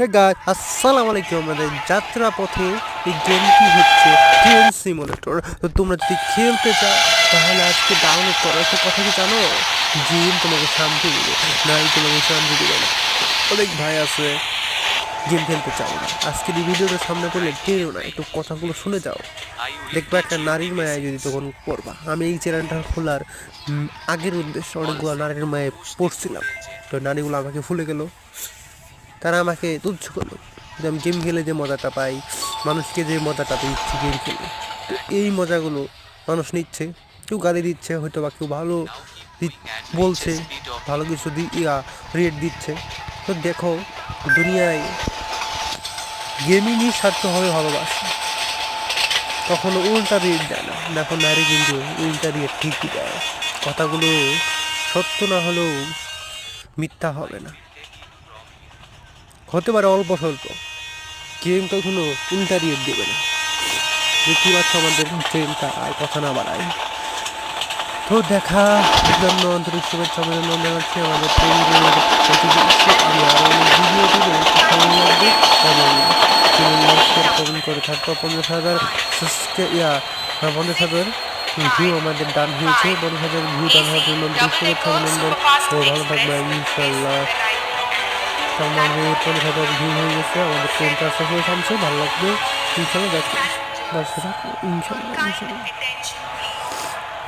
Hey guys, আসসালামু আলাইকুম। আমাদের যাত্রা পথে এই গেমটি হচ্ছে ট্রেন সিমুলেটর। তো তোমরা যদি খেলতে চাও তাহলে আজকে ডাউনলোড করো। একটা কথা কি জানো, গেম তোমাকে শান্তি দেবে, নাই তোমাকে শান্তি দেবে না। অনেক ভাই আছে গেম খেলতে চাও না, আজকের এই ভিডিওটা সামনে পড়লে টেরো না, একটু কথাগুলো শুনে যাও। দেখবা একটা নারীর মায়ায় যদি তখন পড়বা। আমি এই চ্যানেলটা খোলার আগের উদ্দেশ্যে অনেকগুলো নারীর মায়ায় পড়ছিলাম, তো নারীগুলো আমাকে ভুলে গেল, তারা আমাকে তুচ্ছ করলো। যে আমি গেম খেলে যে মজাটা পাই, মানুষকে যে মজাটা দিচ্ছি গেম খেলে, তো এই মজাগুলো মানুষ নিচ্ছে। কেউ গালি দিচ্ছে, হয়তো বা কেউ ভালো বলছে, ভালো কিছু রেট দিচ্ছে। তো দেখো, দুনিয়ায় গেমিংই স্বার্থভাবে ভালোবাসে, কখনো উল্টা রেট দেয় না। দেখো নারী কিন্তু উল্টা রেট ঠিকই দেয়। কথাগুলো সত্য না হলেও মিথ্যা হবে না, হতে পারে অল্প স্বল্প। গেম কখনো উল্টা রেট দেবে না। দেখতে পাচ্ছ আমাদের ট্রেনটা, আর কথা না বাড়াই। তো দেখা জন্য আন্তরিক শুভেচ্ছা অভিনন্দন জানাচ্ছি। আমাদের ট্রেনগুলোর আমি আরও অনেক ভিডিও দেবো, সময় লাগবে, এবং চ্যানেল লাইক শেয়ার কমেন্ট করে থাকবো। 50,000 50,000 ভিউ আমাদের ডান হয়েছে। 50,000 ভিউ ডান হওয়ার জন্য আন্তরিক শুভেচ্ছা অভিনন্দন। ও ভালো থাকবে ইনশাল্লাহ। আমাদের 50,000 ভিউ হয়ে গেছে, আমাদের ট্রেনটা সফল থামছে, ভালো লাগবে ইনশাল্লাহ। দেখো, ইনশাল্লাহ ইনশাল্লাহ।